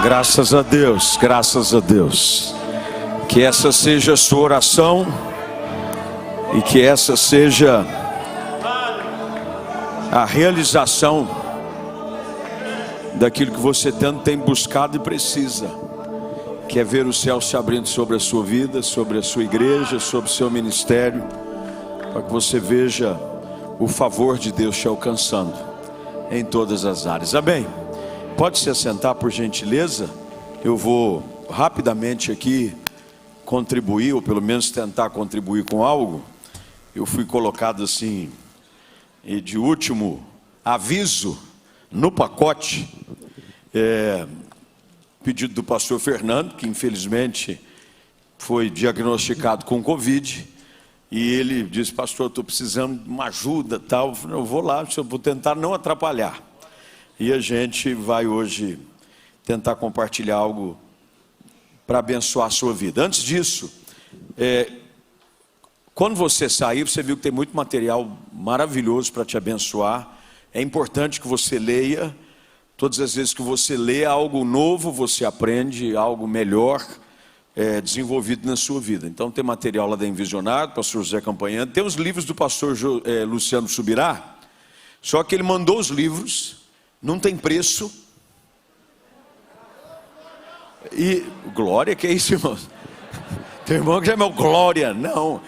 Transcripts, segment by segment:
Graças a Deus, graças a Deus. Que essa seja a sua oração e que essa seja a realização daquilo que você tanto tem buscado e precisa, que é ver o céu se abrindo sobre a sua vida, sobre a sua igreja, sobre o seu ministério, para que você veja o favor de Deus te alcançando em todas as áreas. Amém? Pode se assentar, por gentileza. Eu vou rapidamente aqui contribuir, ou pelo menos tentar contribuir com algo. Eu fui colocado assim, e de último aviso no pacote, pedido do pastor Fernando, que infelizmente foi diagnosticado com Covid, e ele disse: pastor, eu estou precisando de uma ajuda, tal. Eu vou lá, eu vou tentar não atrapalhar. E a gente vai hoje tentar compartilhar algo para abençoar a sua vida. Antes disso, quando você sair, você viu que tem muito material maravilhoso para te abençoar. É importante que você leia. Todas as vezes que você lê algo novo, você aprende algo melhor desenvolvido na sua vida. Então tem material lá da Envisionado, pastor José Campanhando. Tem os livros do pastor Luciano Subirá. Só que ele mandou os livros, não tem preço. E glória, que é isso, irmão? Tem irmão que já é meu glória. Não,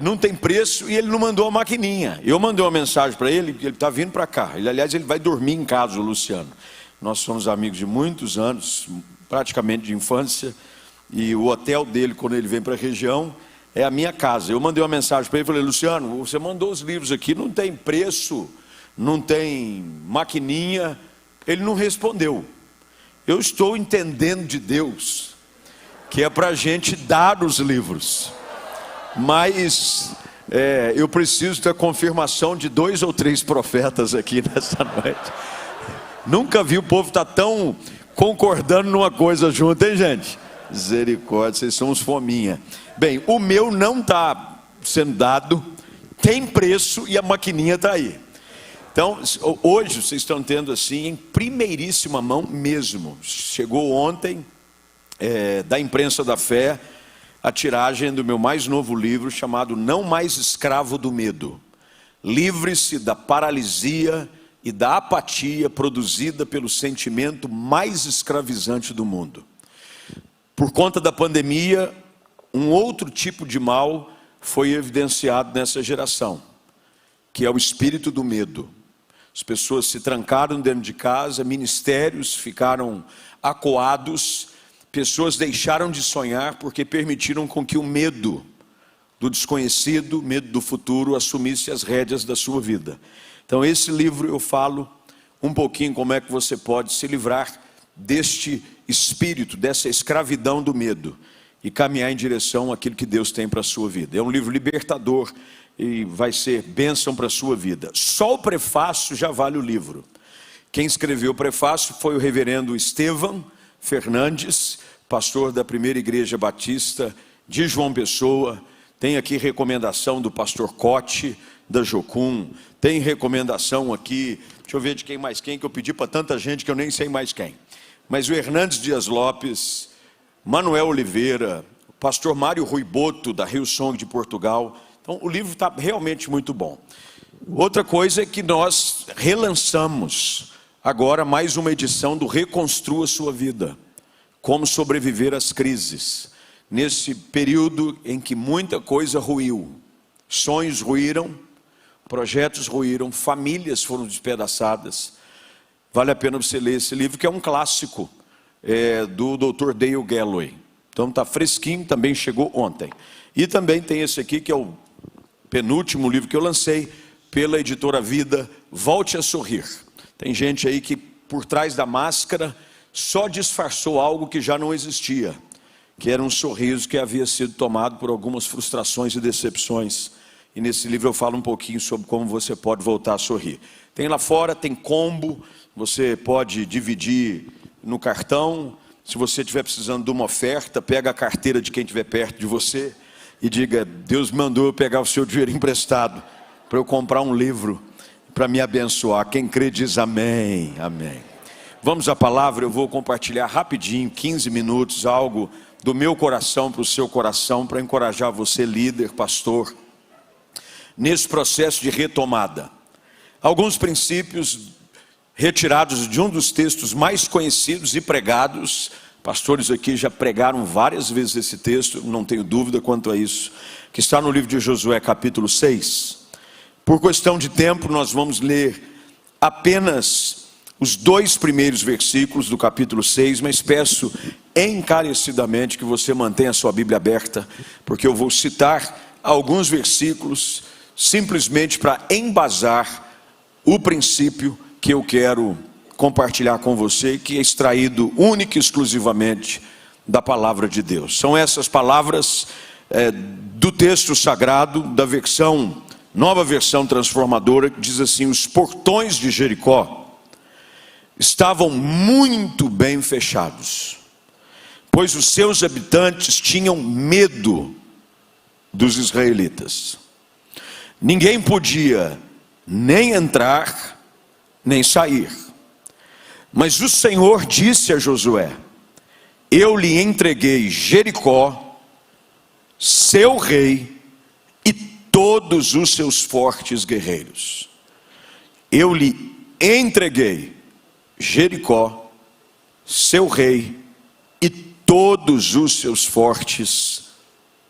não tem preço, e ele não mandou a maquininha. Eu mandei uma mensagem para ele, ele está vindo para cá. Aliás, ele vai dormir em casa, o Luciano. Nós somos amigos de muitos anos, praticamente de infância. E o hotel dele, quando ele vem para a região, é a minha casa. Eu mandei uma mensagem para ele, falei: Luciano, você mandou os livros aqui, não tem preço, não tem maquininha. Ele não respondeu. Eu estou entendendo de Deus que é para a gente dar os livros, mas eu preciso da confirmação de 2 ou 3 profetas aqui nessa noite. Nunca vi o povo estar tão concordando numa coisa junto, hein, gente? Misericórdia, vocês são uns fominha. Bem, o meu não está sendo dado, tem preço e a maquininha está aí. Então, hoje vocês estão tendo assim, em primeiríssima mão mesmo. Chegou ontem, da Imprensa da Fé, a tiragem do meu mais novo livro, chamado Não Mais Escravo do Medo. Livre-se da paralisia e da apatia produzida pelo sentimento mais escravizante do mundo. Por conta da pandemia, um outro tipo de mal foi evidenciado nessa geração, que é o espírito do medo. As pessoas se trancaram dentro de casa, ministérios ficaram acuados, pessoas deixaram de sonhar porque permitiram com que o medo do desconhecido, medo do futuro, assumisse as rédeas da sua vida. Então, esse livro eu falo um pouquinho como é que você pode se livrar deste espírito, dessa escravidão do medo e caminhar em direção àquilo que Deus tem para a sua vida. É um livro libertador e vai ser bênção para a sua vida. Só o prefácio já vale o livro. Quem escreveu o prefácio foi o reverendo Estevão Fernandes, pastor da Primeira Igreja Batista de João Pessoa. Tem aqui recomendação do pastor Cote, da Jocum. Tem recomendação aqui, deixa eu ver de quem mais quem, que eu pedi para tanta gente que eu nem sei mais quem. Mas o Hernandes Dias Lopes, Manuel Oliveira, o pastor Mário Rui Boto, da Rio Song de Portugal. Então o livro está realmente muito bom. Outra coisa é que nós relançamos agora mais uma edição do Reconstrua Sua Vida. Como sobreviver às crises. Nesse período em que muita coisa ruiu. Sonhos ruíram, projetos ruíram, famílias foram despedaçadas. Vale a pena você ler esse livro, que é um clássico do Dr. Dale Galloway. Então está fresquinho, também chegou ontem. E também tem esse aqui, que é o penúltimo livro que eu lancei, pela editora Vida, Volte a Sorrir. Tem gente aí que por trás da máscara só disfarçou algo que já não existia, que era um sorriso que havia sido tomado por algumas frustrações e decepções. E nesse livro eu falo um pouquinho sobre como você pode voltar a sorrir. Tem lá fora, tem combo, você pode dividir no cartão. Se você estiver precisando de uma oferta, pega a carteira de quem estiver perto de você e diga: Deus mandou eu pegar o seu dinheiro emprestado para eu comprar um livro para me abençoar. Quem crê diz amém, amém. Vamos à palavra. Eu vou compartilhar rapidinho, 15 minutos, algo do meu coração para o seu coração, para encorajar você, líder, pastor, nesse processo de retomada. Alguns princípios retirados de um dos textos mais conhecidos e pregados. Pastores aqui já pregaram várias vezes esse texto, não tenho dúvida quanto a isso, que está no livro de Josué, capítulo 6. Por questão de tempo, nós vamos ler apenas os 2 primeiros versículos do capítulo 6, mas peço encarecidamente que você mantenha a sua Bíblia aberta, porque eu vou citar alguns versículos simplesmente para embasar o princípio que eu quero compartilhar com você, que é extraído única e exclusivamente da palavra de Deus. São essas palavras do texto sagrado, da nova versão transformadora, que diz assim: os portões de Jericó estavam muito bem fechados, pois os seus habitantes tinham medo dos israelitas. Ninguém podia nem entrar, nem sair. Mas o Senhor disse a Josué: eu lhe entreguei Jericó, seu rei e todos os seus fortes guerreiros. Eu lhe entreguei Jericó, seu rei e todos os seus fortes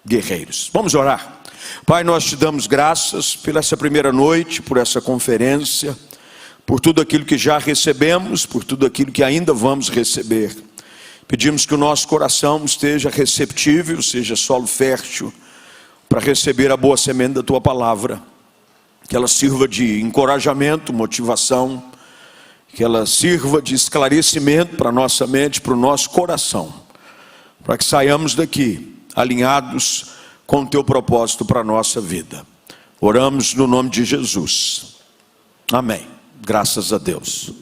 guerreiros. Vamos orar. Pai, nós te damos graças por essa primeira noite, por essa conferência, por tudo aquilo que já recebemos, por tudo aquilo que ainda vamos receber. Pedimos que o nosso coração esteja receptível, seja solo fértil, para receber a boa semente da tua palavra, que ela sirva de encorajamento, motivação, que ela sirva de esclarecimento para a nossa mente, para o nosso coração, para que saiamos daqui alinhados com o teu propósito para a nossa vida. Oramos no nome de Jesus. Amém. Graças a Deus.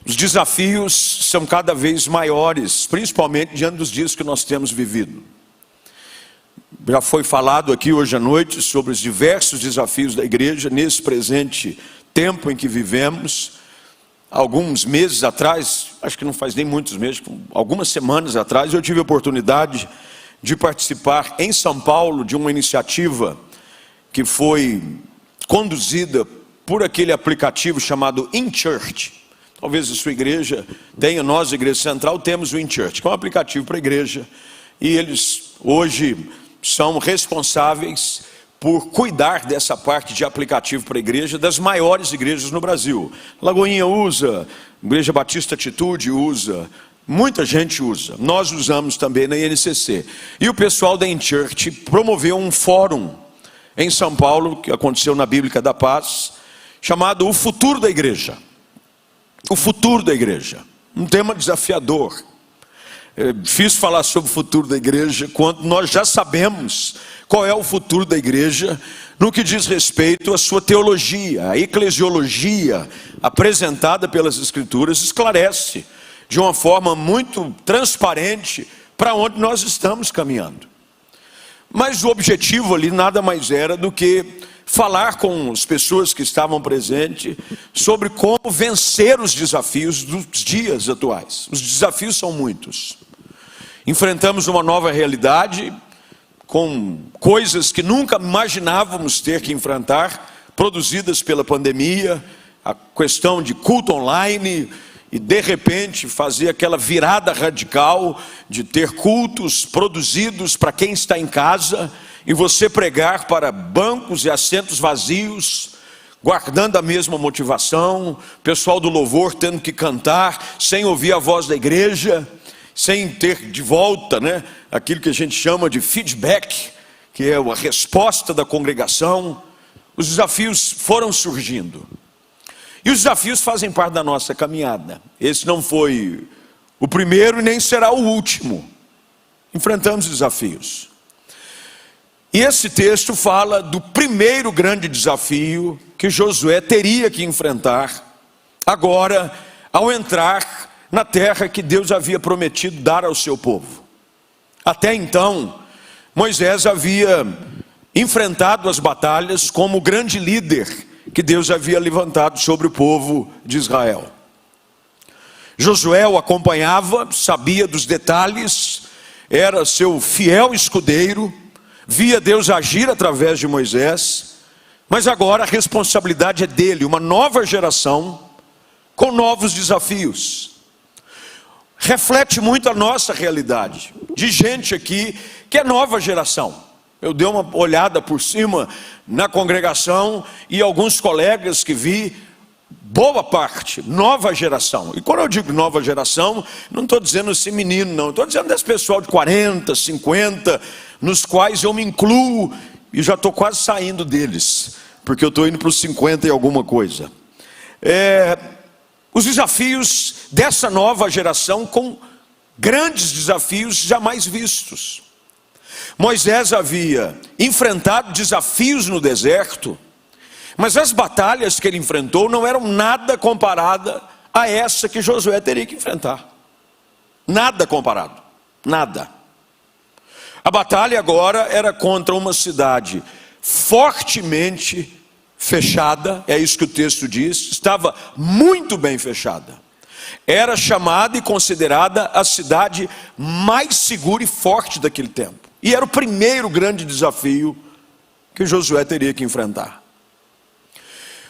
Os desafios são cada vez maiores, principalmente diante dos dias que nós temos vivido. Já foi falado aqui hoje à noite sobre os diversos desafios da igreja nesse presente tempo em que vivemos. Alguns meses atrás, acho que não faz nem muitos meses, algumas semanas atrás, eu tive a oportunidade de participar em São Paulo de uma iniciativa que foi conduzida por aquele aplicativo chamado InChurch. Talvez a sua igreja tenha, nós, a Igreja Central, temos o InChurch, que é um aplicativo para a igreja, e eles hoje são responsáveis por cuidar dessa parte de aplicativo para a igreja, das maiores igrejas no Brasil. Lagoinha usa, Igreja Batista Atitude usa, muita gente usa. Nós usamos também na INCC. E o pessoal da InChurch promoveu um fórum em São Paulo, que aconteceu na Bíblica da Paz, chamado O Futuro da Igreja. O futuro da igreja, um tema desafiador. É difícil falar sobre o futuro da igreja quando nós já sabemos qual é o futuro da igreja no que diz respeito à sua teologia. A eclesiologia apresentada pelas Escrituras esclarece de uma forma muito transparente para onde nós estamos caminhando. Mas o objetivo ali nada mais era do que falar com as pessoas que estavam presentes sobre como vencer os desafios dos dias atuais. Os desafios são muitos. Enfrentamos uma nova realidade com coisas que nunca imaginávamos ter que enfrentar, produzidas pela pandemia, a questão de culto online, e de repente fazer aquela virada radical de ter cultos produzidos para quem está em casa, e você pregar para bancos e assentos vazios, guardando a mesma motivação, pessoal do louvor tendo que cantar, sem ouvir a voz da igreja, sem ter de volta, aquilo que a gente chama de feedback, que é a resposta da congregação. Os desafios foram surgindo. E os desafios fazem parte da nossa caminhada. Esse não foi o primeiro e nem será o último. Enfrentamos desafios. E esse texto fala do primeiro grande desafio que Josué teria que enfrentar agora, ao entrar na terra que Deus havia prometido dar ao seu povo. Até então, Moisés havia enfrentado as batalhas como o grande líder que Deus havia levantado sobre o povo de Israel. Josué o acompanhava, sabia dos detalhes, era seu fiel escudeiro, via Deus agir através de Moisés, mas agora a responsabilidade é dele, uma nova geração com novos desafios. Reflete muito a nossa realidade, de gente aqui que é nova geração. Eu dei uma olhada por cima na congregação e alguns colegas que vi, boa parte, nova geração. E quando eu digo nova geração, não estou dizendo esse menino não, estou dizendo desse pessoal de 40, 50, nos quais eu me incluo e já estou quase saindo deles, porque eu estou indo para os 50 e alguma coisa. Os desafios dessa nova geração com grandes desafios jamais vistos. Moisés havia enfrentado desafios no deserto, mas as batalhas que ele enfrentou não eram nada comparada a essa que Josué teria que enfrentar. Nada comparado, nada. A batalha agora era contra uma cidade fortemente fechada, é isso que o texto diz, estava muito bem fechada. Era chamada e considerada a cidade mais segura e forte daquele tempo. E era o primeiro grande desafio que Josué teria que enfrentar.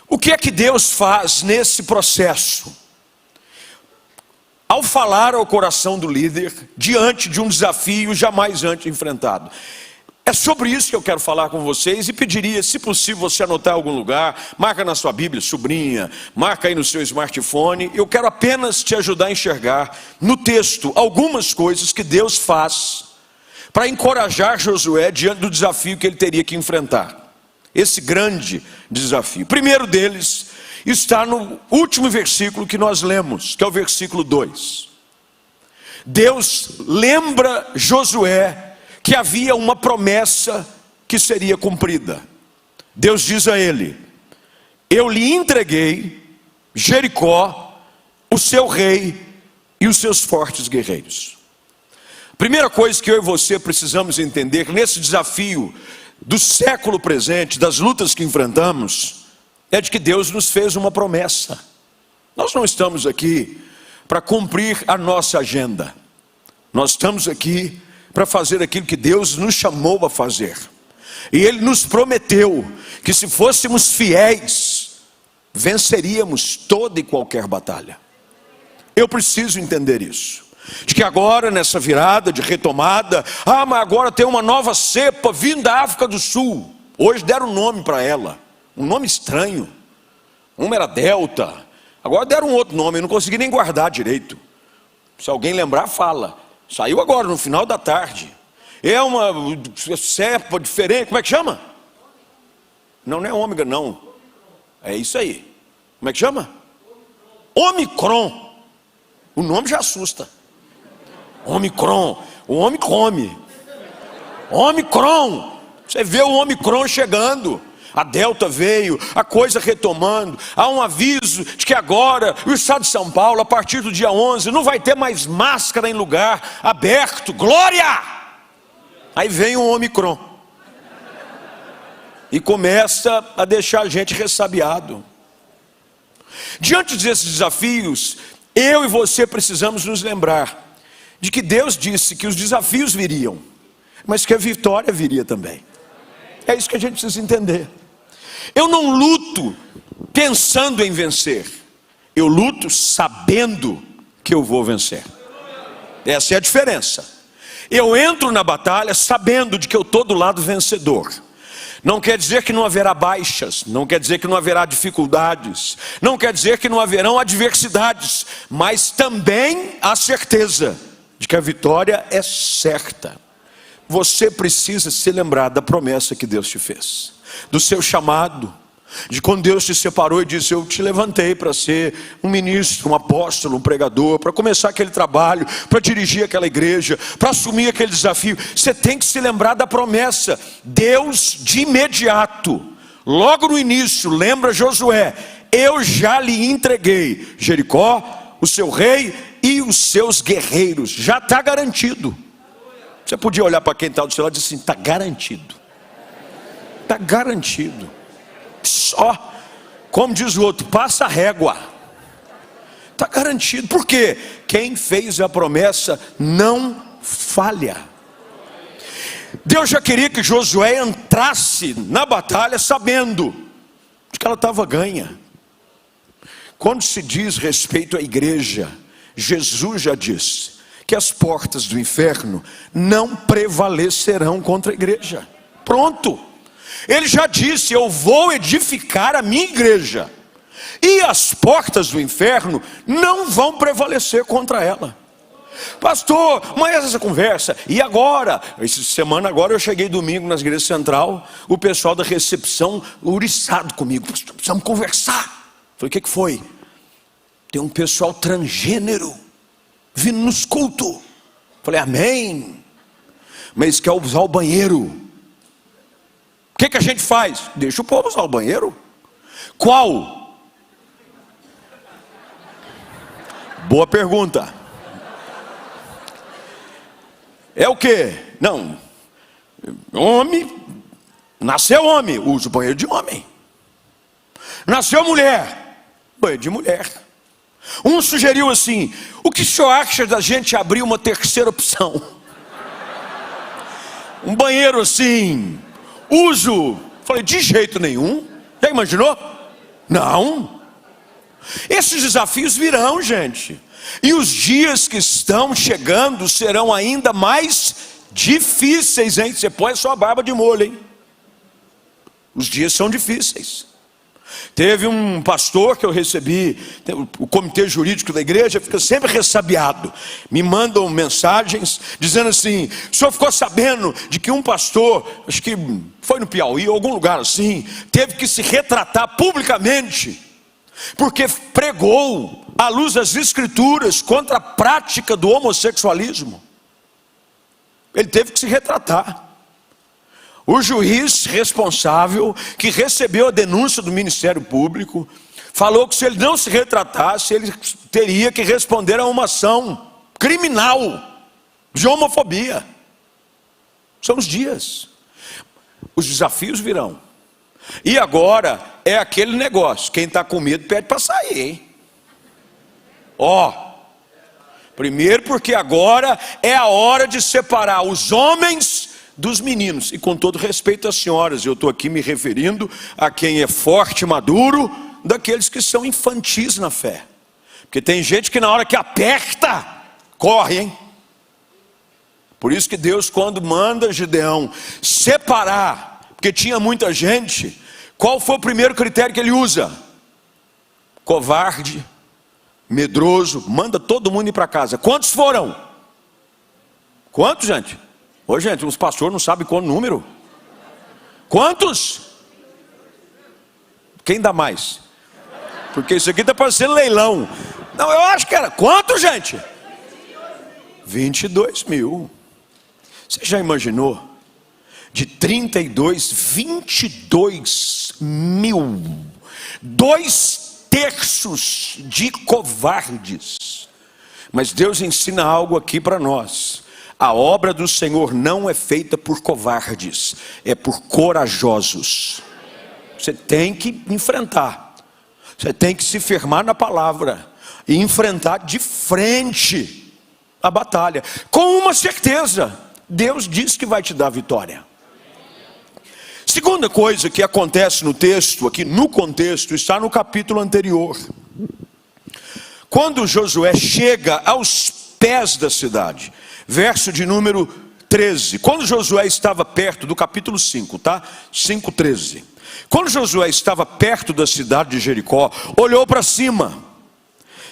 O que é que Deus faz nesse processo? Ao falar ao coração do líder, diante de um desafio jamais antes enfrentado. É sobre isso que eu quero falar com vocês e pediria, se possível, você anotar em algum lugar, marca na sua Bíblia, sobrinha, marca aí no seu smartphone. Eu quero apenas te ajudar a enxergar no texto algumas coisas que Deus faz para encorajar Josué diante do desafio que ele teria que enfrentar. Esse grande desafio. O primeiro deles está no último versículo que nós lemos, que é o versículo 2. Deus lembra Josué que havia uma promessa que seria cumprida. Deus diz a ele: eu lhe entreguei Jericó, o seu rei e os seus fortes guerreiros. Primeira coisa que eu e você precisamos entender nesse desafio do século presente, das lutas que enfrentamos, é de que Deus nos fez uma promessa. Nós não estamos aqui para cumprir a nossa agenda. Nós estamos aqui para fazer aquilo que Deus nos chamou a fazer. E Ele nos prometeu que se fôssemos fiéis, venceríamos toda e qualquer batalha. Eu preciso entender isso. De que agora, nessa virada de retomada, mas agora tem uma nova cepa vindo da África do Sul. Hoje deram um nome para ela, um nome estranho. Uma era Delta, agora deram um outro nome, eu não consegui nem guardar direito. Se alguém lembrar, fala. Saiu agora, no final da tarde. É uma cepa diferente, como é que chama? Não é ômega não. É isso aí. Como é que chama? Omicron. O nome já assusta. Omicron, o homem come. Omicron, você vê o Omicron chegando. A Delta veio, a coisa retomando. Há um aviso de que agora o estado de São Paulo, a partir do dia 11, não vai ter mais máscara em lugar aberto. Glória! Aí vem o Omicron e começa a deixar a gente ressabiado. Diante desses desafios, eu e você precisamos nos lembrar de que Deus disse que os desafios viriam, mas que a vitória viria também. É isso que a gente precisa entender. Eu não luto pensando em vencer, eu luto sabendo que eu vou vencer. Essa é a diferença. Eu entro na batalha sabendo de que eu estou do lado vencedor. Não quer dizer que não haverá baixas, não quer dizer que não haverá dificuldades, não quer dizer que não haverão adversidades, mas também a certeza de que a vitória é certa. Você precisa se lembrar da promessa que Deus te fez, do seu chamado, de quando Deus te separou e disse: eu te levantei para ser um ministro, um apóstolo, um pregador, para começar aquele trabalho, para dirigir aquela igreja, para assumir aquele desafio. Você tem que se lembrar da promessa. Deus de imediato, logo no início, lembra Josué: eu já lhe entreguei Jericó, o seu rei e os seus guerreiros. Já está garantido. Você podia olhar para quem está do seu lado e dizer assim: está garantido. Está garantido. Só, como diz o outro, passa a régua. Está garantido. Por quê? Quem fez a promessa não falha. Deus já queria que Josué entrasse na batalha sabendo de que ela estava ganha. Quando se diz respeito à igreja, Jesus já disse que as portas do inferno não prevalecerão contra a igreja. Pronto. Ele já disse: eu vou edificar a minha igreja, e as portas do inferno não vão prevalecer contra ela. Pastor, mas essa conversa, e agora? Essa semana agora eu cheguei domingo na igreja central, o pessoal da recepção ouriçado comigo: pastor, precisamos conversar. Falei: o que foi? Tem um pessoal transgênero vindo nos cultos. Falei: amém. Mas quer usar o banheiro. O que a gente faz? Deixa o povo usar o banheiro. Qual? Boa pergunta. É o que? Não, homem, nasceu homem, usa o banheiro de homem. Nasceu mulher, banheiro de mulher. Um sugeriu assim: o que o senhor acha da gente abrir uma terceira opção? Um banheiro assim, uso. Falei: de jeito nenhum. Já imaginou? Não. Esses desafios virão, gente. E os dias que estão chegando serão ainda mais difíceis, hein? Você põe a sua barba de molho, hein? Os dias são difíceis. Teve um pastor que eu recebi, o comitê jurídico da igreja fica sempre ressabiado. Me mandam mensagens dizendo assim: o senhor ficou sabendo de que um pastor, acho que foi no Piauí, ou algum lugar assim, teve que se retratar publicamente, porque pregou à luz das escrituras contra a prática do homossexualismo. Ele teve que se retratar. O juiz responsável, que recebeu a denúncia do Ministério Público, falou que se ele não se retratasse, ele teria que responder a uma ação criminal de homofobia. São os dias. Os desafios virão. E agora é aquele negócio: quem está com medo pede para sair, hein? Primeiro porque agora é a hora de separar os homens dos meninos. E com todo respeito às senhoras, eu estou aqui me referindo a quem é forte e maduro, daqueles que são infantis na fé. Porque tem gente que na hora que aperta, corre, hein? Por isso que Deus, quando manda Gideão separar, porque tinha muita gente, qual foi o primeiro critério que ele usa? Covarde, medroso, manda todo mundo ir para casa. Quantos foram? Quantos, gente? Ô, gente, os pastores não sabem qual número. Quantos? Quem dá mais? Porque isso aqui está parecendo leilão. Não, eu acho que era. Quantos, gente? 22 mil. Você já imaginou? De 32, 22 mil. 2/3 de covardes. Mas Deus ensina algo aqui para nós: a obra do Senhor não é feita por covardes, é por corajosos. Você tem que enfrentar, você tem que se firmar na palavra e enfrentar de frente a batalha, com uma certeza: Deus diz que vai te dar vitória. Segunda coisa que acontece no texto, aqui no contexto, está no capítulo anterior. Quando Josué chega aos pés da cidade, verso de número 13. Quando Josué estava perto do capítulo 5, tá? 5:13. Quando Josué estava perto da cidade de Jericó, olhou para cima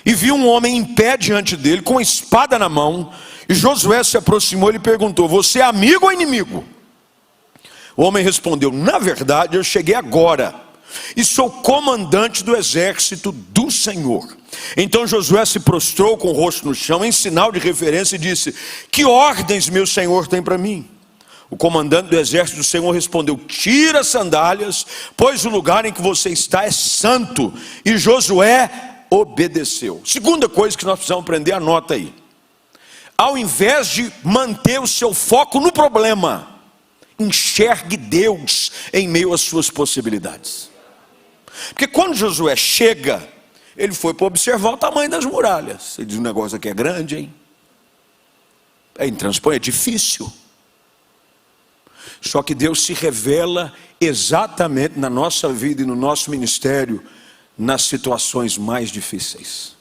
e viu um homem em pé diante dele, com a espada na mão. E Josué se aproximou e lhe perguntou: você é amigo ou inimigo? O homem respondeu: na verdade eu cheguei agora e sou comandante do exército do Senhor. Então Josué se prostrou com o rosto no chão, em sinal de reverência, e disse: que ordens meu senhor tem para mim? O comandante do exército do Senhor respondeu: tira as sandálias, pois o lugar em que você está é santo. E Josué obedeceu. Segunda coisa que nós precisamos aprender, anota aí: ao invés de manter o seu foco no problema, enxergue Deus em meio às suas possibilidades. Porque quando Josué chega, Ele foi para observar o tamanho das muralhas. Ele diz: o negócio aqui é grande, hein? É intransponível, é difícil. Só que Deus se revela exatamente na nossa vida e no nosso ministério, nas situações mais difíceis.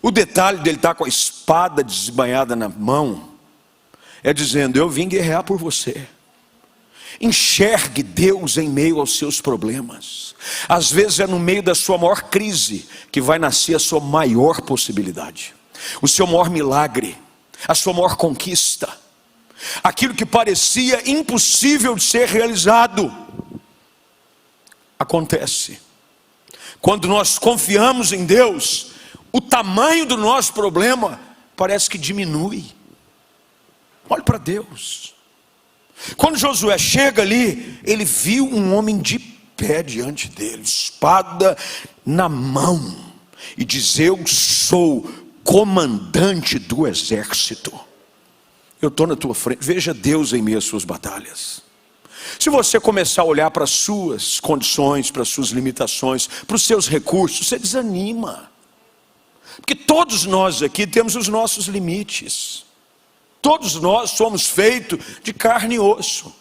O detalhe dele estar com a espada desbanhada na mão, é dizendo: eu vim guerrear por você. Enxergue Deus em meio aos seus problemas. Às vezes é no meio da sua maior crise que vai nascer a sua maior possibilidade, o seu maior milagre, a sua maior conquista. Aquilo que parecia impossível de ser realizado, acontece. Quando nós confiamos em Deus, o tamanho do nosso problema parece que diminui. Olhe para Deus. Quando Josué chega ali, ele viu um homem de pé diante dele, espada na mão, e diz: eu sou comandante do exército. Eu estou na tua frente. Veja Deus em meio às suas batalhas. Se você começar a olhar para as suas condições, para as suas limitações, para os seus recursos, você desanima. Porque todos nós aqui temos os nossos limites. Todos nós somos feitos de carne e osso.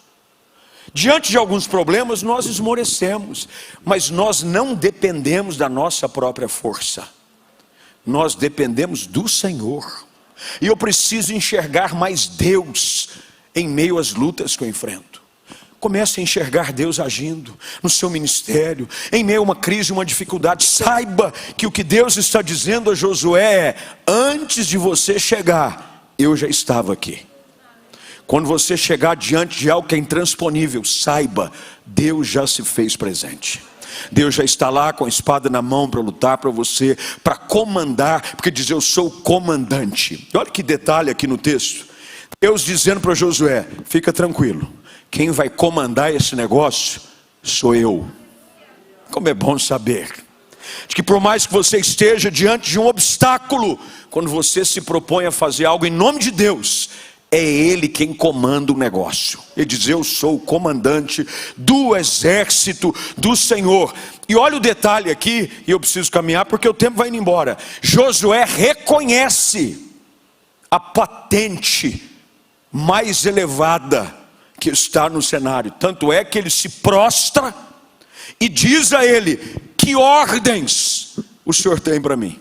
Diante de alguns problemas nós esmorecemos, mas nós não dependemos da nossa própria força. Nós dependemos do Senhor. E eu preciso enxergar mais Deus em meio às lutas que eu enfrento. Comece a enxergar Deus agindo no seu ministério, em meio a uma crise, uma dificuldade. Saiba que o que Deus está dizendo a Josué é: antes de você chegar, eu já estava aqui. Quando você chegar diante de algo que é intransponível, saiba, Deus já se fez presente. Deus já está lá com a espada na mão para lutar para você, para comandar, porque diz: eu sou o comandante. Olha que detalhe aqui no texto. Deus dizendo para Josué: fica tranquilo, quem vai comandar esse negócio sou eu. Como é bom saber de que por mais que você esteja diante de um obstáculo, quando você se propõe a fazer algo em nome de Deus, é Ele quem comanda o negócio. Ele diz: eu sou o comandante do exército do Senhor. E olha o detalhe aqui, e eu preciso caminhar porque o tempo vai indo embora. Josué reconhece a patente mais elevada que está no cenário. Tanto é que ele se prostra e diz a ele: que ordens o Senhor tem para mim?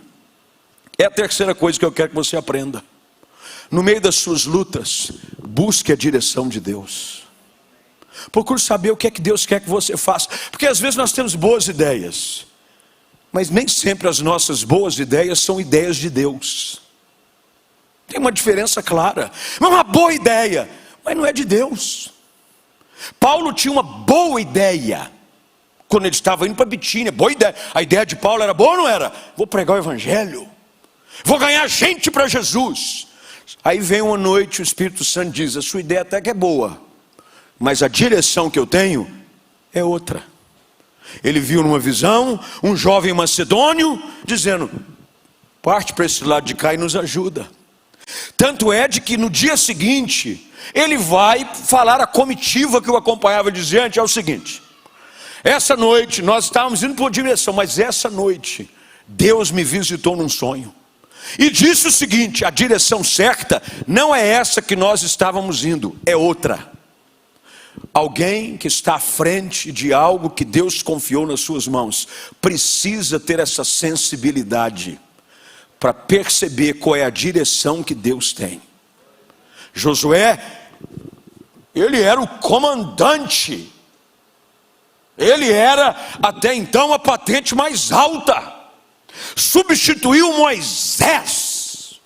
É a terceira coisa que eu quero que você aprenda. No meio das suas lutas, busque a direção de Deus. Procure saber o que é que Deus quer que você faça. Porque às vezes nós temos boas ideias, mas nem sempre as nossas boas ideias são ideias de Deus. Tem uma diferença clara. É uma boa ideia, mas não é de Deus. Paulo tinha uma boa ideia quando ele estava indo para Bitínia. Boa ideia. A ideia de Paulo era boa ou não era? Vou pregar o evangelho, vou ganhar gente para Jesus. Aí vem uma noite, o Espírito Santo diz: a sua ideia até que é boa, mas a direção que eu tenho é outra. Ele viu numa visão um jovem macedônio dizendo: parte para esse lado de cá e nos ajuda. Tanto é de que no dia seguinte ele vai falar à comitiva que o acompanhava, dizendo: é o seguinte, essa noite nós estávamos indo por uma direção, mas essa noite Deus me visitou num sonho e disse o seguinte: a direção certa não é essa que nós estávamos indo, é outra. Alguém que está à frente de algo que Deus confiou nas suas mãos precisa ter essa sensibilidade para perceber qual é a direção que Deus tem. Josué, ele era o comandante, ele era até então a patente mais alta, substituiu Moisés.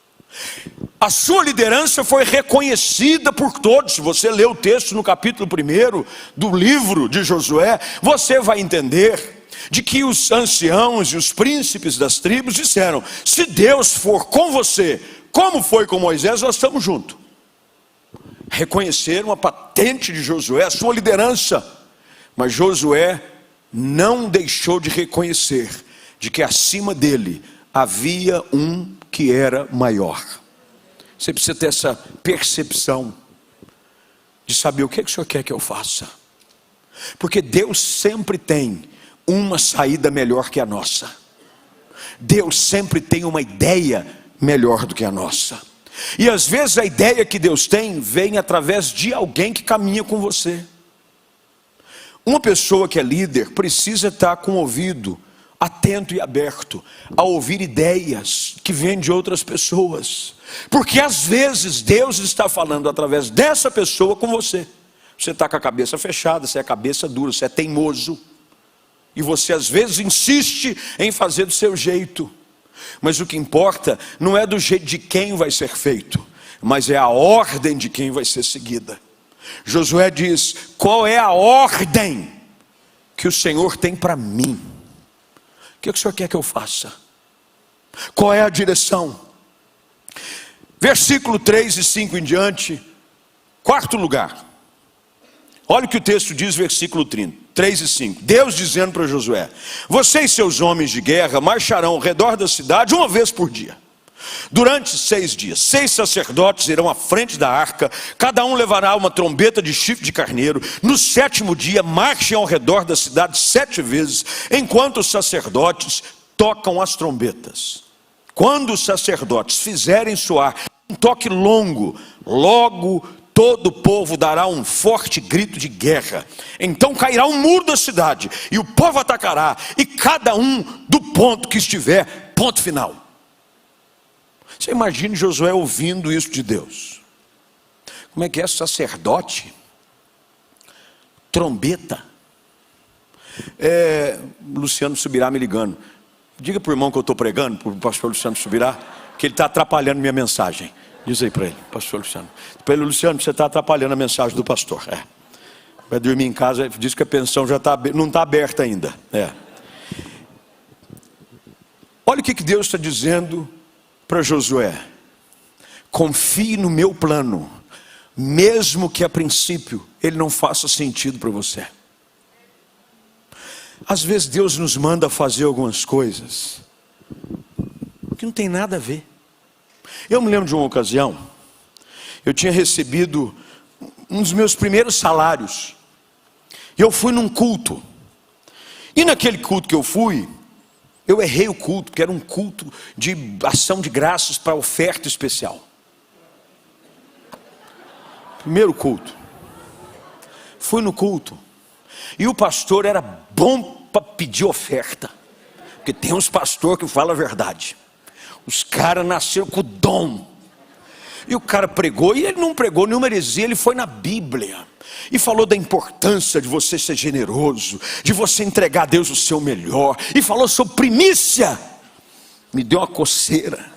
A sua liderança foi reconhecida por todos. Se você ler o texto no capítulo 1 do livro de Josué, você vai entender de que os anciãos e os príncipes das tribos disseram: se Deus for com você, como foi com Moisés, nós estamos juntos. Reconheceram a patente de Josué, a sua liderança. Mas Josué não deixou de reconhecer de que acima dele havia um que era maior. Você precisa ter essa percepção de saber o que o Senhor quer que eu faça, porque Deus sempre tem uma saída melhor que a nossa. Deus sempre tem uma ideia melhor do que a nossa. E às vezes a ideia que Deus tem vem através de alguém que caminha com você. Uma pessoa que é líder precisa estar com o ouvido atento e aberto a ouvir ideias que vêm de outras pessoas, porque às vezes Deus está falando através dessa pessoa com você. Você está com a cabeça fechada, você é cabeça dura, você é teimoso, e você às vezes insiste em fazer do seu jeito. Mas o que importa não é do jeito de quem vai ser feito, mas é a ordem de quem vai ser seguida. Josué diz: qual é a ordem que o Senhor tem para mim? O que o Senhor quer que eu faça? Qual é a direção? Versículo 3 e 5 em diante, quarto lugar. Olha o que o texto diz, versículo 3 e 5. Deus dizendo para Josué: você e seus homens de guerra marcharão ao redor da cidade uma vez por dia. Durante 6 dias, 6 sacerdotes irão à frente da arca, cada um levará uma trombeta de chifre de carneiro. No 7º dia, marchem ao redor da cidade 7 vezes, enquanto os sacerdotes tocam as trombetas. Quando os sacerdotes fizerem soar um toque longo, logo todo o povo dará um forte grito de guerra. Então cairá um muro da cidade, e o povo atacará, e cada um do ponto que estiver. Ponto final. Você imagine Josué ouvindo isso de Deus. Como é que é? Sacerdote, trombeta. Luciano Subirá me ligando. Diga para o irmão que eu estou pregando, para o pastor Luciano Subirá, que ele está atrapalhando minha mensagem. Diz aí para ele, pastor Luciano. Para ele: Luciano, você está atrapalhando a mensagem do pastor. Vai dormir em casa, diz que a pensão já não está aberta ainda. Olha o que Deus está dizendo para Josué: confie no meu plano, mesmo que a princípio ele não faça sentido para você. Às vezes Deus nos manda fazer algumas coisas que não tem nada a ver. Eu me lembro de uma ocasião, eu tinha recebido um dos meus primeiros salários, e eu fui num culto, e naquele culto que eu fui, eu errei o culto, porque era um culto de ação de graças para oferta especial. Primeiro culto. Fui no culto. E o pastor era bom para pedir oferta. Porque tem uns pastores que falam a verdade. Os caras nasceram com o dom. E o cara pregou, e ele não pregou nenhuma heresia, ele foi na Bíblia. E falou da importância de você ser generoso, de você entregar a Deus o seu melhor. E falou sobre primícia. Me deu uma coceira.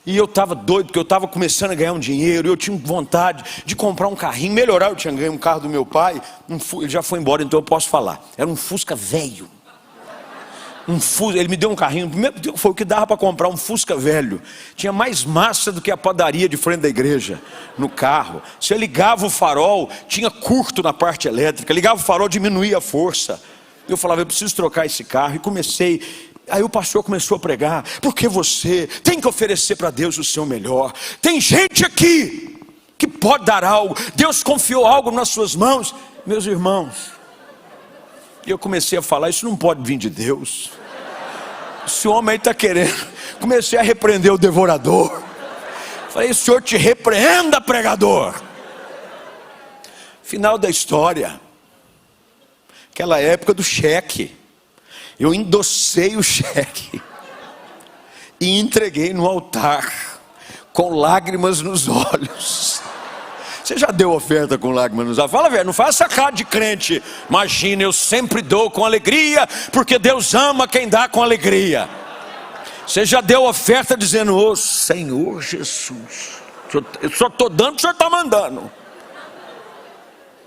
E eu estava doido, porque eu estava começando a ganhar um dinheiro. E eu tinha vontade de comprar um carrinho, melhorar. Eu tinha ganho um carro do meu pai. Ele já foi embora, então eu posso falar. Era um Fusca velho. Ele me deu um carrinho, primeiro foi o que dava para comprar, um Fusca velho. Tinha mais massa do que a padaria de frente da igreja no carro. Você ligava o farol, tinha curto na parte elétrica. Ligava o farol, diminuía a força. Eu falava: eu preciso trocar esse carro. E comecei. Aí o pastor começou a pregar: porque você tem que oferecer para Deus o seu melhor. Tem gente aqui que pode dar algo. Deus confiou algo nas suas mãos. Meus irmãos, e eu comecei a falar: isso não pode vir de Deus. Esse homem aí está querendo. Comecei a repreender o devorador. Falei: o Senhor te repreenda, pregador. Final da história. Aquela época do cheque. Eu endossei o cheque e entreguei no altar, com lágrimas nos olhos. Você já deu oferta com lágrimas nos olhos? Fala, velho, não faça cara de crente. Imagina, eu sempre dou com alegria, porque Deus ama quem dá com alegria. Você já deu oferta dizendo: ô Senhor Jesus, eu só estou dando, o Senhor está mandando.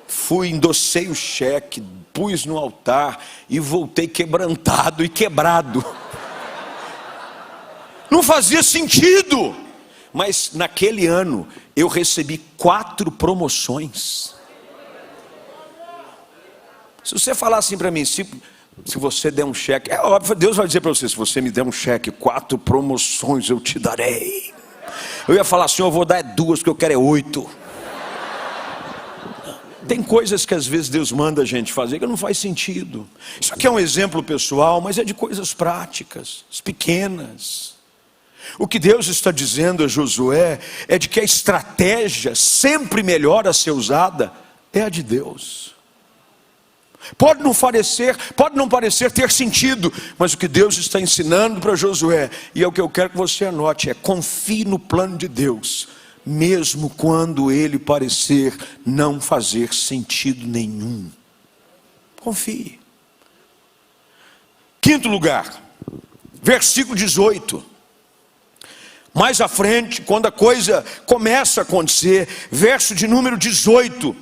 Fui, endossei o cheque, pus no altar e voltei quebrantado e quebrado. Não fazia sentido. Mas naquele ano eu recebi 4 promoções. Se você falar assim para mim: se você der um cheque, é óbvio, Deus vai dizer para você: se você me der um cheque, 4 promoções eu te darei. Eu ia falar assim: eu vou dar 2, porque eu quero 8. Tem coisas que às vezes Deus manda a gente fazer que não faz sentido. Isso aqui é um exemplo pessoal, mas é de coisas práticas, pequenas. O que Deus está dizendo a Josué é de que a estratégia sempre melhor a ser usada é a de Deus. Pode não parecer ter sentido, mas o que Deus está ensinando para Josué, e é o que eu quero que você anote, é: confie no plano de Deus, mesmo quando ele parecer não fazer sentido nenhum. Confie. Quinto lugar, versículo 18. Mais à frente, quando a coisa começa a acontecer, verso de número 18,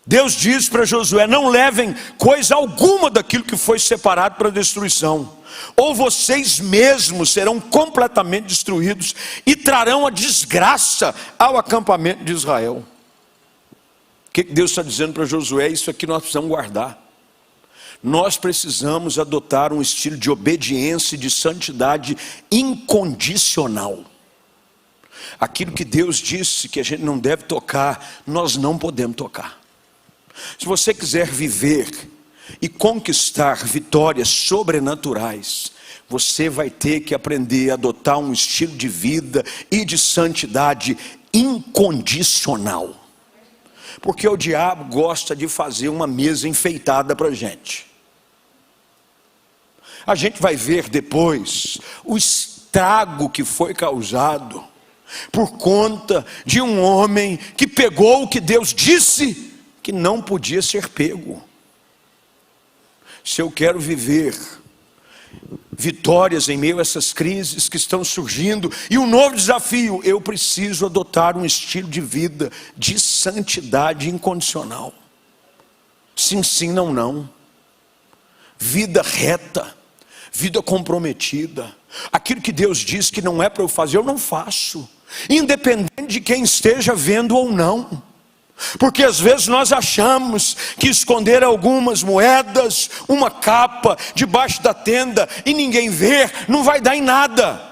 Deus diz para Josué: não levem coisa alguma daquilo que foi separado para destruição, ou vocês mesmos serão completamente destruídos e trarão a desgraça ao acampamento de Israel. O que Deus está dizendo para Josué? Isso aqui nós precisamos guardar. Nós precisamos adotar um estilo de obediência e de santidade incondicional. Aquilo que Deus disse que a gente não deve tocar, nós não podemos tocar. Se você quiser viver e conquistar vitórias sobrenaturais, você vai ter que aprender a adotar um estilo de vida e de santidade incondicional. Porque o diabo gosta de fazer uma mesa enfeitada para a gente. A gente vai ver depois o estrago que foi causado por conta de um homem que pegou o que Deus disse que não podia ser pego. Se eu quero viver vitórias em meio a essas crises que estão surgindo e um novo desafio, eu preciso adotar um estilo de vida de santidade incondicional. Sim, sim, não, não. Vida reta, vida comprometida. Aquilo que Deus diz que não é para eu fazer, eu não faço, independente de quem esteja vendo ou não. Porque às vezes nós achamos que esconder algumas moedas, uma capa debaixo da tenda e ninguém ver, não vai dar em nada.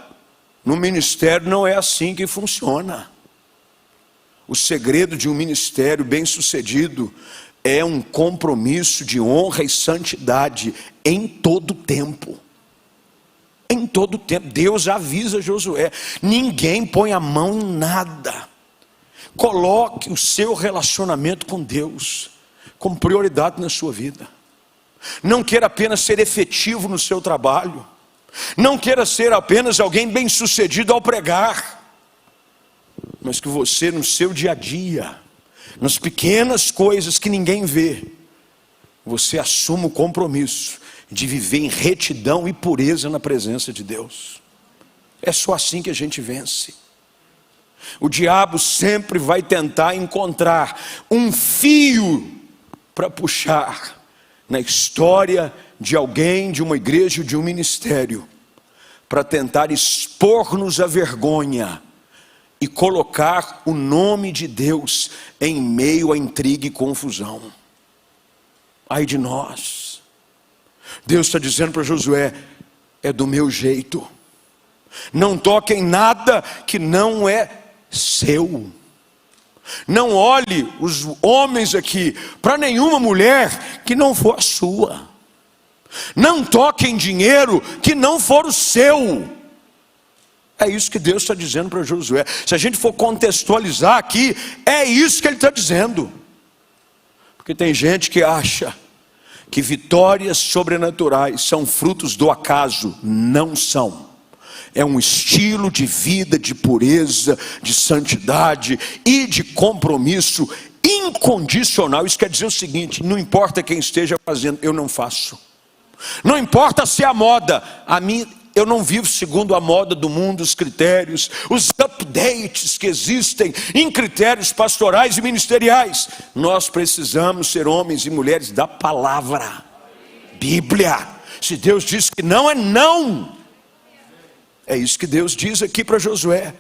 No ministério não é assim que funciona. O segredo de um ministério bem sucedido é um compromisso de honra e santidade em todo tempo. Em todo tempo. Deus avisa Josué: ninguém põe a mão em nada. Coloque o seu relacionamento com Deus como prioridade na sua vida. Não queira apenas ser efetivo no seu trabalho. Não queira ser apenas alguém bem sucedido ao pregar. Mas que você, no seu dia a dia, nas pequenas coisas que ninguém vê, você assuma o compromisso de viver em retidão e pureza na presença de Deus. É só assim que a gente vence. O diabo sempre vai tentar encontrar um fio para puxar na história de alguém, de uma igreja, de um ministério, para tentar expor-nos à vergonha e colocar o nome de Deus em meio à intriga e confusão. Ai de nós. Deus está dizendo para Josué: é do meu jeito. Não toque em nada que não é seu. Não olhe os homens aqui para nenhuma mulher que não for a sua. Não toque em dinheiro que não for o seu. É isso que Deus está dizendo para Josué. Se a gente for contextualizar aqui, é isso que ele está dizendo. Porque tem gente que acha que vitórias sobrenaturais são frutos do acaso. Não são. É um estilo de vida, de pureza, de santidade e de compromisso incondicional. Isso quer dizer o seguinte: não importa quem esteja fazendo, eu não faço. Não importa se é a moda, a mim, eu não vivo segundo a moda do mundo, os critérios, os updates que existem em critérios pastorais e ministeriais. Nós precisamos ser homens e mulheres da palavra, Bíblia. Se Deus diz que não, é não. É isso que Deus diz aqui para Josué.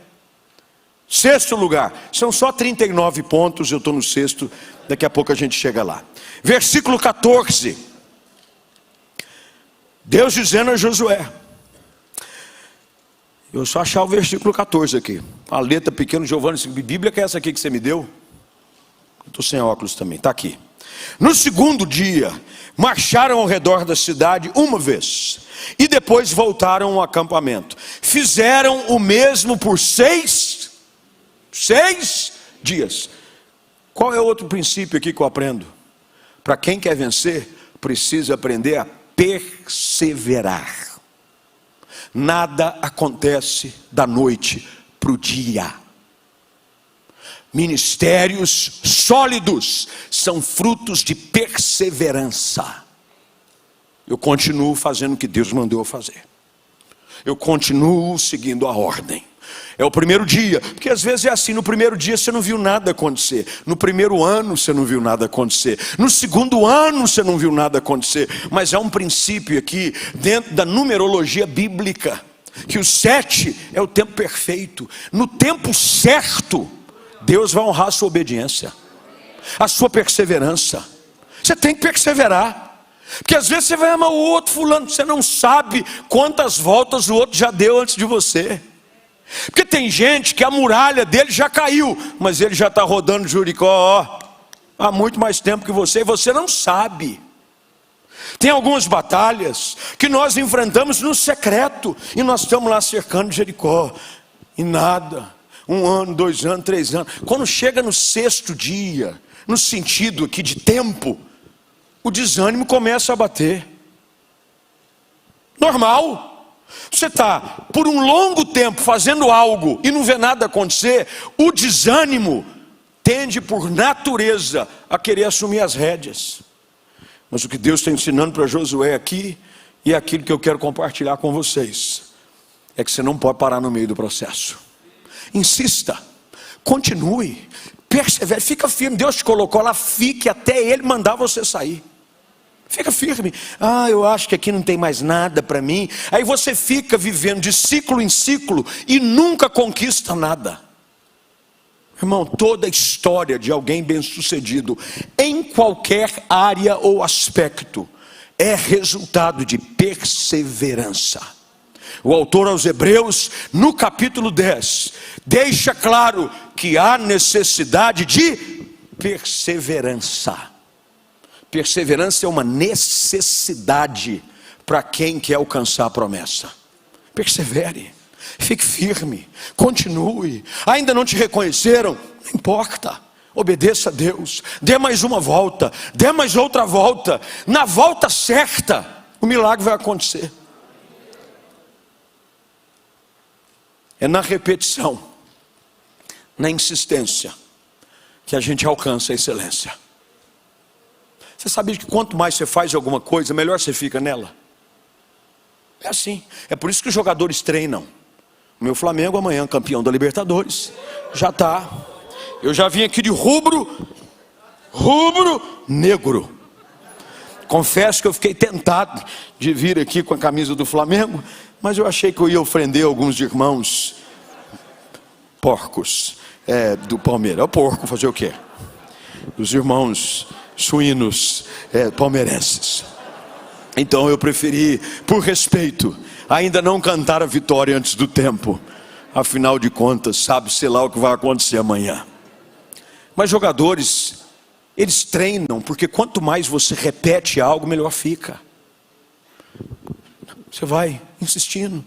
Sexto lugar, são só 39 pontos, eu estou no sexto, daqui a pouco a gente chega lá. Versículo 14. Deus dizendo a Josué, eu só achar o versículo 14 aqui, a letra pequena, Giovanni, Bíblia que é essa aqui que você me deu? Eu estou sem óculos também, está aqui. No segundo dia, marcharam ao redor da cidade uma vez, e depois voltaram ao acampamento. Fizeram o mesmo por seis dias. Qual é outro princípio aqui que eu aprendo? Para quem quer vencer, precisa aprender a perseverar. Nada acontece da noite para o dia. Ministérios sólidos são frutos de perseverança. Eu continuo fazendo o que Deus mandou eu fazer. Eu continuo seguindo a ordem. É o primeiro dia, porque às vezes é assim, no primeiro dia você não viu nada acontecer, no primeiro ano você não viu nada acontecer, no segundo ano você não viu nada acontecer, mas é um princípio aqui, dentro da numerologia bíblica, que o 7 é o tempo perfeito. No tempo certo, Deus vai honrar a sua obediência, a sua perseverança. Você tem que perseverar, porque às vezes você vai amar o outro fulano, você não sabe quantas voltas o outro já deu antes de você. Porque tem gente que a muralha dele já caiu, mas ele já está rodando Jericó há muito mais tempo que você, e você não sabe. Tem algumas batalhas que nós enfrentamos no secreto, e nós estamos lá cercando Jericó, e nada, 1 ano, 2 anos, 3 anos. Quando chega no 6º dia, no sentido aqui de tempo, o desânimo começa a bater. Normal. Você está por um longo tempo fazendo algo e não vê nada acontecer, o desânimo tende por natureza a querer assumir as rédeas. Mas o que Deus está ensinando para Josué aqui, e é aquilo que eu quero compartilhar com vocês, é que você não pode parar no meio do processo. Insista, continue, persevere, fica firme. Deus te colocou lá, fique até Ele mandar você sair. Fica firme. Eu acho que aqui não tem mais nada para mim. Aí você fica vivendo de ciclo em ciclo e nunca conquista nada. Irmão, toda a história de alguém bem sucedido em qualquer área ou aspecto é resultado de perseverança. O autor aos Hebreus, no capítulo 10, deixa claro que há necessidade de perseverança. Perseverança é uma necessidade para quem quer alcançar a promessa. Persevere, fique firme, continue. Ainda não te reconheceram? Não importa, obedeça a Deus. Dê mais uma volta, dê mais outra volta. Na volta certa, o milagre vai acontecer. É na repetição, na insistência, que a gente alcança a excelência. Você sabia que quanto mais você faz alguma coisa, melhor você fica nela? É assim. É por isso que os jogadores treinam. O meu Flamengo amanhã, campeão da Libertadores, já está. Eu já vim aqui de rubro negro. Confesso que eu fiquei tentado de vir aqui com a camisa do Flamengo, mas eu achei que eu ia ofender alguns irmãos porcos do Palmeiras. É o porco, fazer o quê? Os irmãos suínos palmeirenses. Então eu preferi, por respeito, ainda não cantar a vitória antes do tempo. Afinal de contas, sabe-se lá o que vai acontecer amanhã. Mas jogadores, eles treinam, porque quanto mais você repete algo, melhor fica. Você vai insistindo,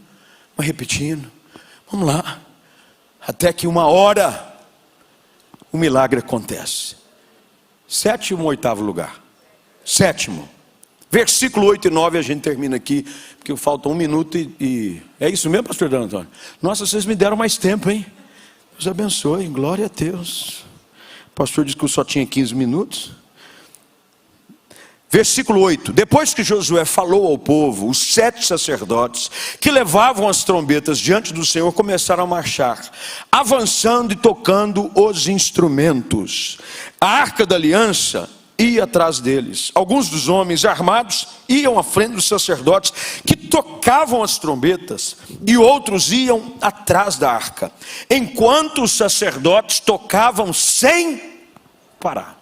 vai repetindo, vamos lá, até que uma hora o milagre acontece. 7º ou 8º lugar? 7º. Versículo 8 e 9 a gente termina aqui, porque falta 1 minuto e... É isso mesmo, pastor Dan Antônio? Nossa, vocês me deram mais tempo, hein? Deus abençoe, glória a Deus. O pastor disse que eu só tinha 15 minutos. Versículo 8. Depois que Josué falou ao povo, os 7 sacerdotes que levavam as trombetas diante do Senhor começaram a marchar, avançando e tocando os instrumentos. A arca da aliança ia atrás deles. Alguns dos homens armados iam à frente dos sacerdotes que tocavam as trombetas, e outros iam atrás da arca, enquanto os sacerdotes tocavam sem parar.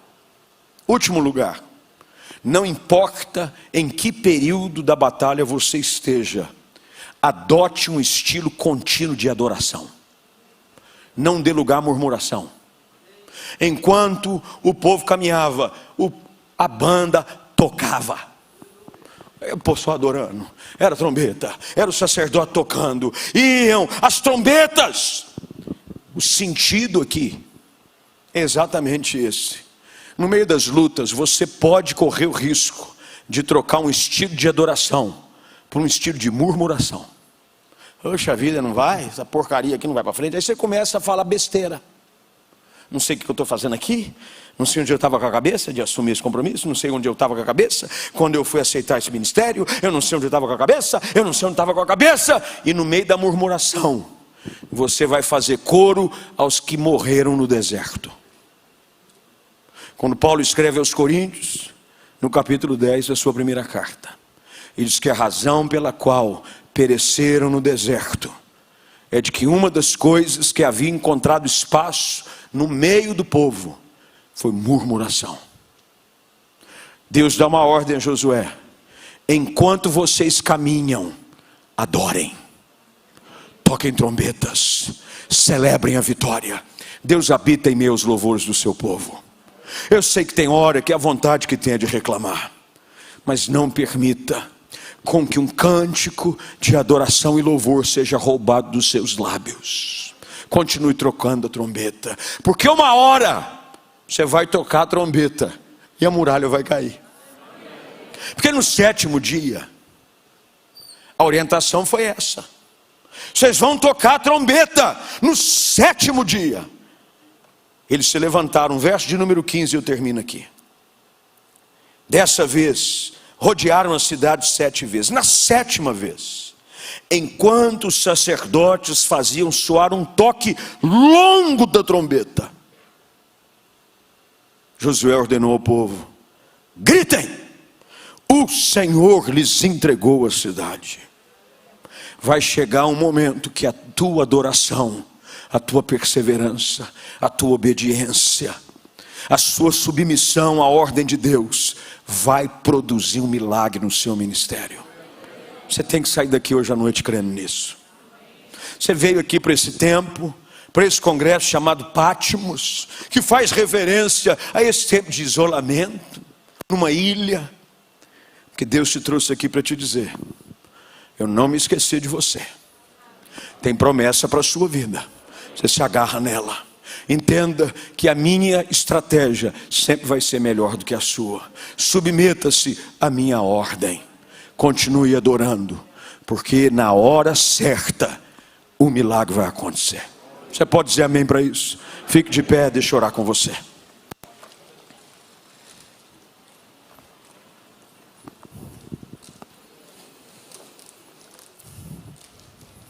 Último lugar. Não importa em que período da batalha você esteja, adote um estilo contínuo de adoração. Não dê lugar à murmuração. Enquanto o povo caminhava, a banda tocava. O povo adorando, era a trombeta, era o sacerdote tocando, iam as trombetas. O sentido aqui é exatamente esse. No meio das lutas, você pode correr o risco de trocar um estilo de adoração por um estilo de murmuração. Poxa vida, não vai? Essa porcaria aqui não vai para frente. Aí você começa a falar besteira. Não sei o que eu estou fazendo aqui. Não sei onde eu estava com a cabeça de assumir esse compromisso. Não sei onde eu estava com a cabeça quando eu fui aceitar esse ministério. Eu não sei onde eu estava com a cabeça. Eu não sei onde estava com a cabeça. E no meio da murmuração, você vai fazer coro aos que morreram no deserto. Quando Paulo escreve aos Coríntios, no capítulo 10 da sua primeira carta, ele diz que a razão pela qual pereceram no deserto é de que uma das coisas que havia encontrado espaço no meio do povo foi murmuração. Deus dá uma ordem a Josué: enquanto vocês caminham, adorem, toquem trombetas, celebrem a vitória. Deus habita em meus louvores do seu povo. Eu sei que tem hora que a vontade que tem é de reclamar, mas não permita com que um cântico de adoração e louvor seja roubado dos seus lábios. Continue trocando a trombeta, porque uma hora você vai tocar a trombeta e a muralha vai cair. Porque no 7º dia, a orientação foi essa: vocês vão tocar a trombeta no 7º dia. Eles se levantaram, verso de número 15, eu termino aqui. Dessa vez, rodearam a cidade 7 vezes. Na 7ª vez, enquanto os sacerdotes faziam soar um toque longo da trombeta, Josué ordenou ao povo: gritem, o Senhor lhes entregou a cidade. Vai chegar um momento que a tua adoração, a tua perseverança, a tua obediência, a sua submissão à ordem de Deus vai produzir um milagre no seu ministério. Você tem que sair daqui hoje à noite crendo nisso. Você veio aqui para esse tempo, para esse congresso chamado Patmos, que faz referência a esse tempo de isolamento, numa ilha, porque Deus te trouxe aqui para te dizer: eu não me esqueci de você. Tem promessa para a sua vida. Você se agarra nela. Entenda que a minha estratégia sempre vai ser melhor do que a sua. Submeta-se à minha ordem. Continue adorando, porque na hora certa o milagre vai acontecer. Você pode dizer amém para isso? Fique de pé, deixa eu orar com você.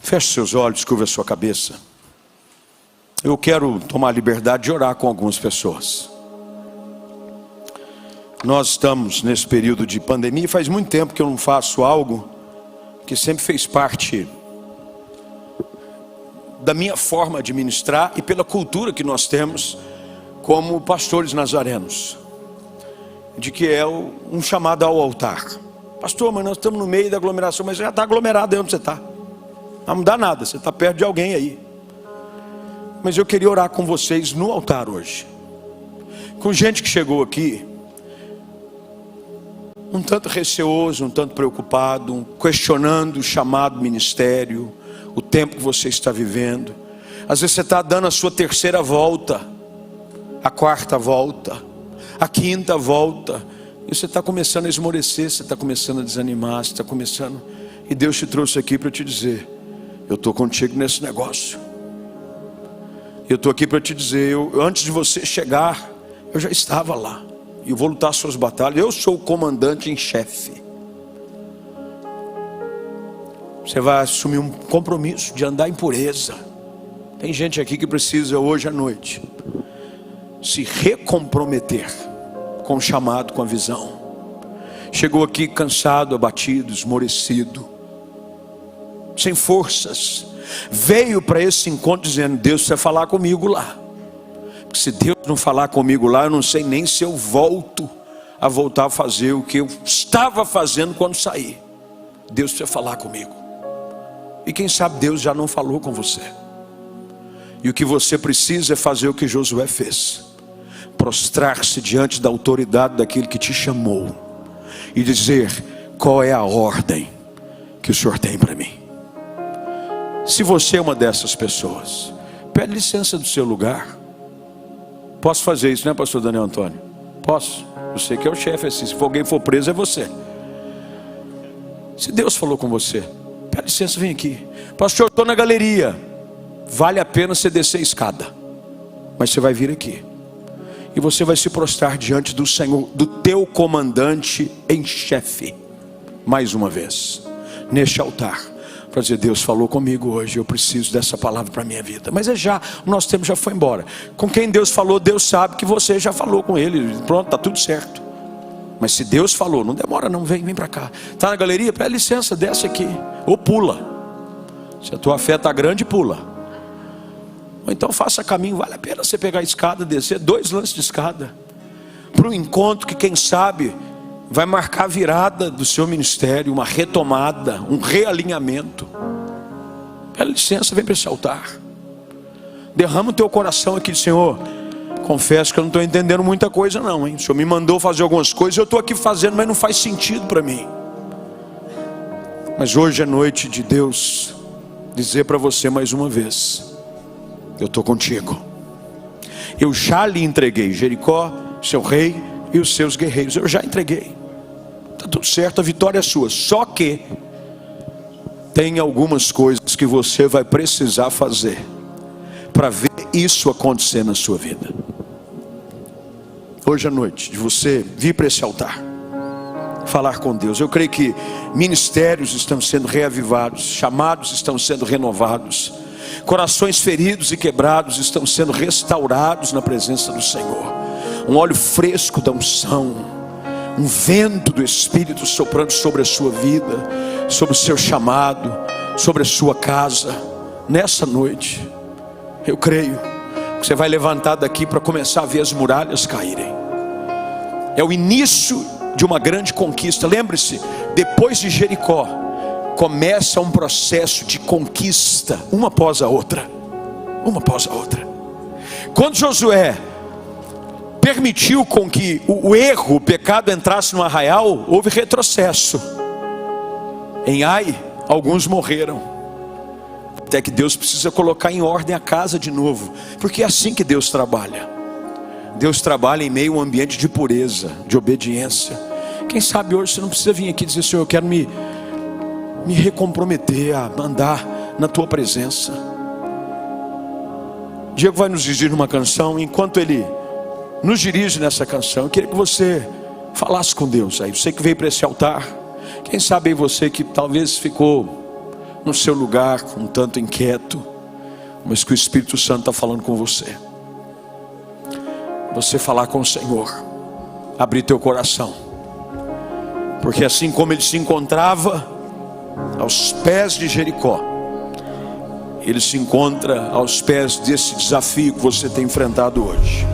Feche seus olhos, curva a sua cabeça. Eu quero tomar a liberdade de orar com algumas pessoas. Nós estamos nesse período de pandemia e faz muito tempo que eu não faço algo que sempre fez parte da minha forma de ministrar e pela cultura que nós temos como pastores nazarenos, de que é um chamado ao altar. Pastor, mas nós estamos no meio da aglomeração. Mas já está aglomerado aí onde você está. Não mudar nada, você está perto de alguém aí. Mas eu queria orar com vocês no altar hoje, com gente que chegou aqui um tanto receoso, um tanto preocupado, questionando o chamado ministério, o tempo que você está vivendo. Às vezes você está dando a sua 3ª volta, a 4ª volta, a 5ª volta, e você está começando a esmorecer, você está começando a desanimar, você está começando... E Deus te trouxe aqui para te dizer: eu estou contigo nesse negócio. Eu estou aqui para te dizer, antes de você chegar, eu já estava lá. E eu vou lutar suas batalhas. Eu sou o comandante em chefe. Você vai assumir um compromisso de andar em pureza. Tem gente aqui que precisa hoje à noite se recomprometer com o chamado, com a visão. Chegou aqui cansado, abatido, esmorecido, sem forças. Veio para esse encontro dizendo: Deus precisa falar comigo lá. Porque se Deus não falar comigo lá, eu não sei nem se eu volto a voltar a fazer o que eu estava fazendo quando saí. Deus precisa falar comigo. E quem sabe Deus já não falou com você. E o que você precisa é fazer o que Josué fez: prostrar-se diante da autoridade daquele que te chamou e dizer: qual é a ordem que o Senhor tem para mim? Se você é uma dessas pessoas, pede licença do seu lugar. Posso fazer isso, né, pastor Daniel Antônio? Posso. Você que é o chefe assim. Se alguém for preso, é você. Se Deus falou com você, pede licença, vem aqui. Pastor, eu estou na galeria. Vale a pena você descer a escada, mas você vai vir aqui e você vai se prostrar diante do Senhor, do teu comandante em chefe, mais uma vez, neste altar, para dizer: Deus falou comigo hoje, eu preciso dessa palavra para a minha vida. Mas o nosso tempo já foi embora. Com quem Deus falou, Deus sabe que você já falou com Ele. Pronto, está tudo certo. Mas se Deus falou, não demora não, vem para cá. Está na galeria, pede licença, desce aqui. Ou pula. Se a tua fé está grande, pula. Ou então faça caminho, vale a pena você pegar a escada, descer 2 lances de escada, para um encontro que quem sabe vai marcar a virada do seu ministério, uma retomada, um realinhamento. Pede licença, vem para esse altar. Derrama o teu coração aqui: Senhor, confesso que eu não estou entendendo muita coisa não, hein? O Senhor me mandou fazer algumas coisas, eu estou aqui fazendo, mas não faz sentido para mim. Mas hoje é noite de Deus dizer para você mais uma vez: eu estou contigo. Eu já lhe entreguei Jericó, seu rei e os seus guerreiros. Eu já entreguei. Está tudo certo, a vitória é sua. Só que tem algumas coisas que você vai precisar fazer para ver isso acontecer na sua vida. Hoje à noite, de você vir para esse altar, falar com Deus. Eu creio que ministérios estão sendo reavivados, chamados estão sendo renovados, corações feridos e quebrados estão sendo restaurados na presença do Senhor. Um óleo fresco da unção, um vento do Espírito soprando sobre a sua vida, sobre o seu chamado, sobre a sua casa. Nessa noite, eu creio que você vai levantar daqui para começar a ver as muralhas caírem. É o início de uma grande conquista. Lembre-se, depois de Jericó, começa um processo de conquista, uma após a outra, uma após a outra. Quando Josué permitiu com que o erro, o pecado entrasse no arraial, houve retrocesso. Em Ai, alguns morreram, até que Deus precisa colocar em ordem a casa de novo, porque é assim que Deus trabalha. Deus trabalha em meio a um ambiente de pureza, de obediência. Quem sabe hoje você não precisa vir aqui e dizer: Senhor, eu quero me recomprometer a andar na tua presença. Diego vai nos dirigir numa canção. Enquanto ele nos dirige nessa canção, eu queria que você falasse com Deus aí. Você que veio para esse altar, quem sabe aí você que talvez ficou no seu lugar um tanto inquieto, mas que o Espírito Santo está falando com você. Você falar com o Senhor, abrir teu coração, porque assim como ele se encontrava aos pés de Jericó, ele se encontra aos pés desse desafio que você tem enfrentado hoje.